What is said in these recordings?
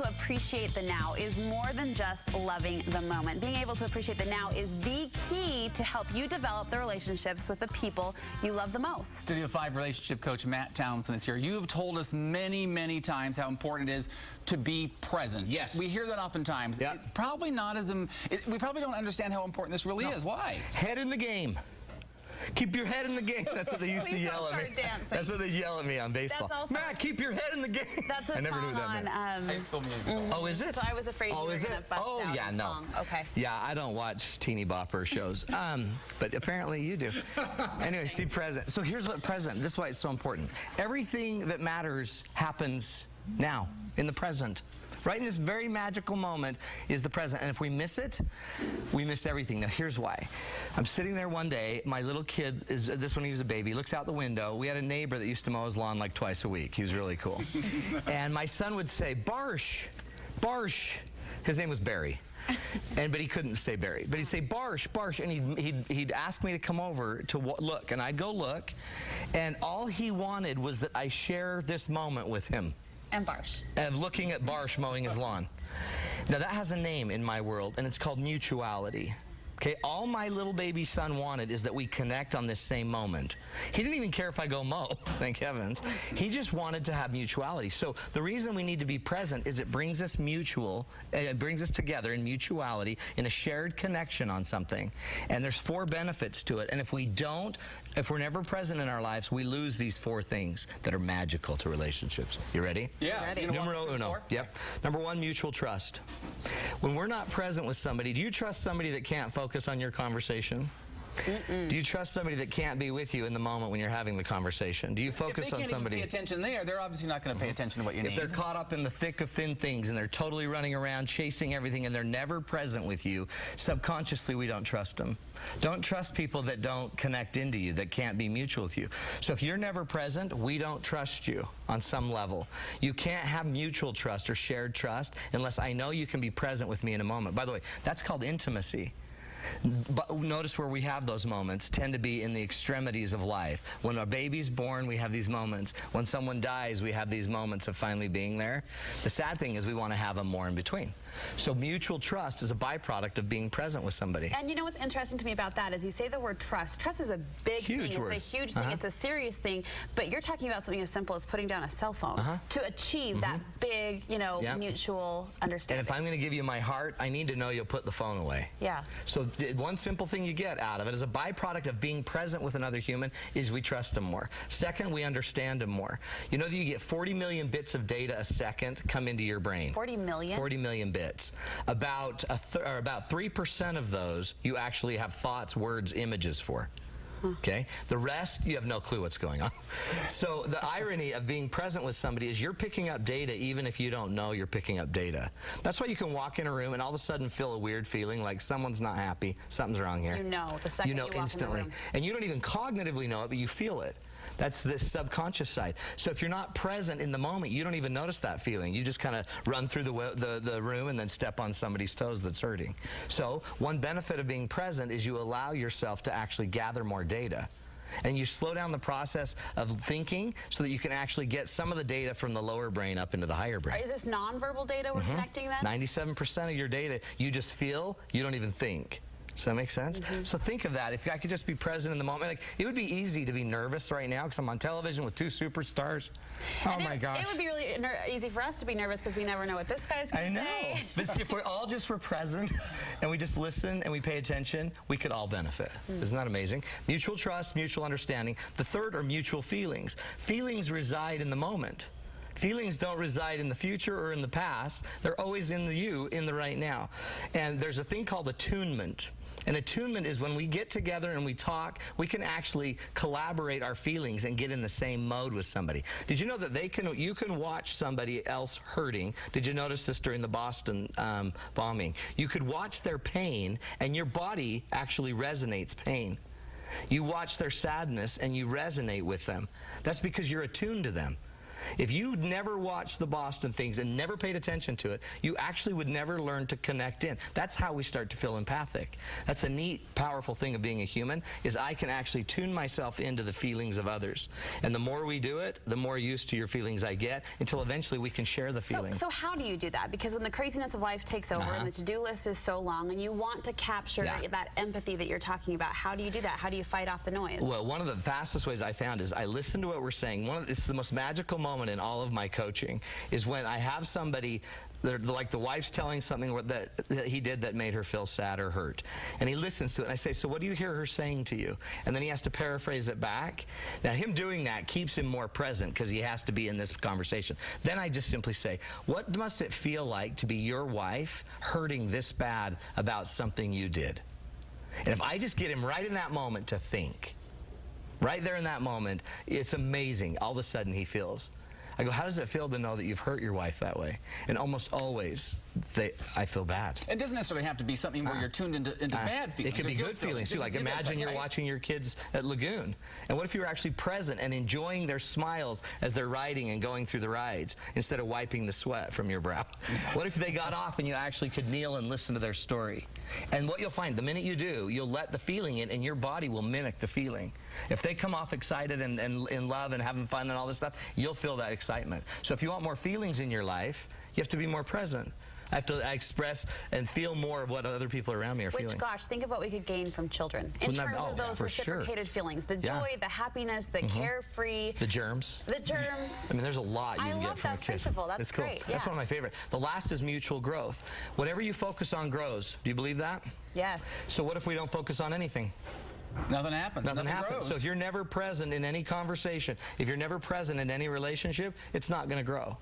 to appreciate the now is more than just loving the moment. Being able to appreciate the now is the key to help you develop the relationships with the people you love the most. Studio 5 relationship coach Matt Townsend is here. You have told us many, many times how important it is to be present. Yes. We hear that oftentimes. Yep. It's probably not as, we probably don't understand how important this really is. Why? Head in the game. Keep your head in the game. That's what they used to yell at me. Dancing. That's what they yell at me on baseball. That's also, Matt, keep your head in the game. That's a I never song knew that on High School Musical. Oh, is it? So I was afraid you were going to bust out yeah, the no. song. Okay. Yeah, I don't watch teeny bopper shows, but apparently you do. Anyway, see present. So here's what present. This is why it's so important. Everything that matters happens now, in the present. Right in this very magical moment is the present. And if we miss it, we miss everything. Now, here's why. I'm sitting there one day. My little kid, this when he was a baby, looks out the window. We had a neighbor that used to mow his lawn like twice a week. He was really cool. And my son would say, Barsh, Barsh. His name was Barry. But he couldn't say Barry. But he'd say, Barsh, Barsh. And he'd ask me to come over to look. And I'd go look. And all he wanted was that I share this moment with him. And Barsh. Of looking at Barsh mowing his lawn. Now that has a name in my world, and it's called mutuality. Okay, all my little baby son wanted is that we connect on this same moment. He didn't even care if I go mow, thank heavens. He just wanted to have mutuality. So the reason we need to be present is it brings us it brings us together in mutuality, in a shared connection on something. And there's 4 benefits to it. And if we're never present in our lives, we lose these 4 things that are magical to relationships. You ready? Yeah. Ready. Numero uno. Yep. Number 1, mutual trust. When we're not present with somebody, do you trust somebody that can't focus on your conversation? Do you trust somebody that can't be with you in the moment when you're having the conversation? Do you focus on somebody? If they can't even pay attention there, they're obviously not going to pay attention to what you need. If they're caught up in the thick of thin things and they're totally running around chasing everything and they're never present with you, subconsciously we don't trust them. Don't trust people that don't connect into you, that can't be mutual with you. So if you're never present, we don't trust you on some level. You can't have mutual trust or shared trust unless I know you can be present with me in a moment. By the way, that's called intimacy. But notice where we have those moments tend to be in the extremities of life. When a baby's born, we have these moments. When someone dies, we have these moments of finally being there. The sad thing is we want to have them more in between. So mutual trust is a byproduct of being present with somebody. And you know what's interesting to me about that is you say the word trust. Trust is a big thing. It's a huge thing. It's a serious thing. But you're talking about something as simple as putting down a cell phone to achieve that big, mutual understanding. And if I'm going to give you my heart, I need to know you'll put the phone away. Yeah. So one simple thing you get out of it as a byproduct of being present with another human is we trust them more. Second, we understand them more. You know that you get 40 million bits of data a second come into your brain. 40 million? 40 million bits. About 3% of those you actually have thoughts, words, images for. Okay? The rest, you have no clue what's going on. So the irony of being present with somebody is you're picking up data even if you don't know you're picking up data. That's why you can walk in a room and all of a sudden feel a weird feeling like someone's not happy, something's wrong here. You know the second you walk instantly. in the room. And you don't even cognitively know it, but you feel it. That's the subconscious side. So if you're not present in the moment, you don't even notice that feeling. You just kind of run through the room and then step on somebody's toes that's hurting. So one benefit of being present is you allow yourself to actually gather more data. And you slow down the process of thinking so that you can actually get some of the data from the lower brain up into the higher brain. Is this nonverbal data we're connecting then? 97% of your data, you just feel, you don't even think. Does that make sense? So think of that. If I could just be present in the moment, like, it would be easy to be nervous right now because I'm on television with 2 superstars. Oh my gosh. It would be really easy for us to be nervous because we never know what this guy's going to say. I know. But see, if we're all just present and we just listen and we pay attention, we could all benefit. Isn't that amazing? Mutual trust, mutual understanding. The third are mutual feelings. Feelings reside in the moment. Feelings don't reside in the future or in the past. They're always in the right now. And there's a thing called attunement. And attunement is when we get together and we talk, we can actually collaborate our feelings and get in the same mode with somebody. Did you know that you can watch somebody else hurting? Did you notice this during the Boston bombing? You could watch their pain and your body actually resonates pain. You watch their sadness and you resonate with them. That's because you're attuned to them. If you never watched the Boston things and never paid attention to it, you actually would never learn to connect in. That's how we start to feel empathic. That's a neat, powerful thing of being a human, is I can actually tune myself into the feelings of others. And the more we do it, the more used to your feelings I get, until eventually we can share the feeling. So how do you do that? Because when the craziness of life takes over and the to-do list is so long and you want to capture that empathy that you're talking about, how do you do that? How do you fight off the noise? Well, one of the fastest ways I found is I listen to what we're saying. It's the most magical moment in all of my coaching is when I have somebody, like the wife's telling something that he did that made her feel sad or hurt. And he listens to it, and I say, so what do you hear her saying to you? And then he has to paraphrase it back. Now, him doing that keeps him more present because he has to be in this conversation. Then I just simply say, what must it feel like to be your wife hurting this bad about something you did? And if I just get him right in that moment to think, right there in that moment, it's amazing. All of a sudden he feels. I go, how does it feel to know that you've hurt your wife that way? And almost always, I feel bad. It doesn't necessarily have to be something where you're tuned into bad feelings. It could be good feelings, too. Like, imagine you're watching your kids at Lagoon. And what if you were actually present and enjoying their smiles as they're riding and going through the rides, instead of wiping the sweat from your brow? What if they got off and you actually could kneel and listen to their story? And what you'll find, the minute you do, you'll let the feeling in, and your body will mimic the feeling. If they come off excited and in love and having fun and all this stuff, you'll feel that excitement. So if you want more feelings in your life, you have to be more present. I have to express and feel more of what other people around me are feeling. Which, gosh, think of what we could gain from children in terms of those reciprocated feelings. The joy, the happiness, the carefree. The germs. The germs. I mean, there's a lot you can get from a kid. Principle. That's it's cool. Great. That's one of my favorite. The last is mutual growth. Whatever you focus on grows. Do you believe that? Yes. So what if we don't focus on anything? Nothing happens. Nothing happens. Grows. So if you're never present in any conversation, if you're never present in any relationship, it's not going to grow.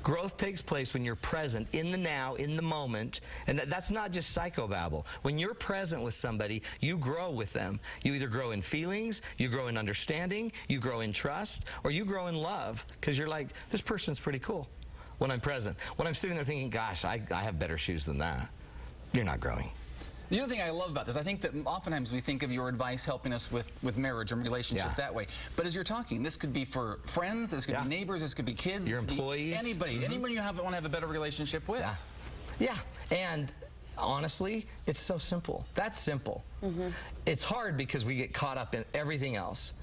Growth takes place when you're present in the now, in the moment, and that's not just psychobabble. When you're present with somebody, you grow with them. You either grow in feelings, you grow in understanding, you grow in trust, or you grow in love, because you're like, this person's pretty cool when I'm present. When I'm sitting there thinking, gosh, I have better shoes than that, you're not growing. The other thing I love about this, I think that oftentimes we think of your advice helping us with marriage and relationship that way. But as you're talking, this could be for friends, this could be neighbors, this could be kids. Your employees. Anybody. Anybody you want to have a better relationship with. Yeah. And honestly, it's so simple. That's simple. It's hard because we get caught up in everything else.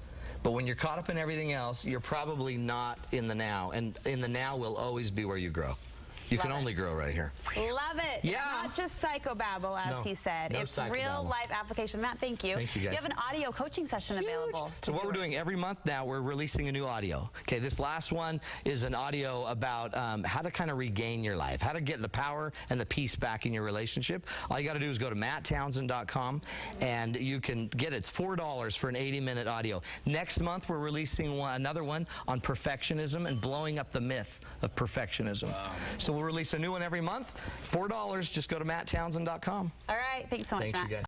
But when you're caught up in everything else, you're probably not in the now. And in the now will always be where you grow. You can only grow right here. Love it. Yeah. It's not just psychobabble, as he said. No it's real life application. Matt, thank you. Thank you, guys. You have an audio coaching session available. So what we're doing every month now, we're releasing a new audio. Okay, this last one is an audio about how to kind of regain your life, how to get the power and the peace back in your relationship. All you got to do is go to matttownsend.com, and you can get it. It's $4 for an 80-minute audio. Next month, we're releasing another one on perfectionism and blowing up the myth of perfectionism. So we'll release a new one every month. $4. Just go to matttownsend.com. All right. Thanks so much, Matt. Thanks, you guys.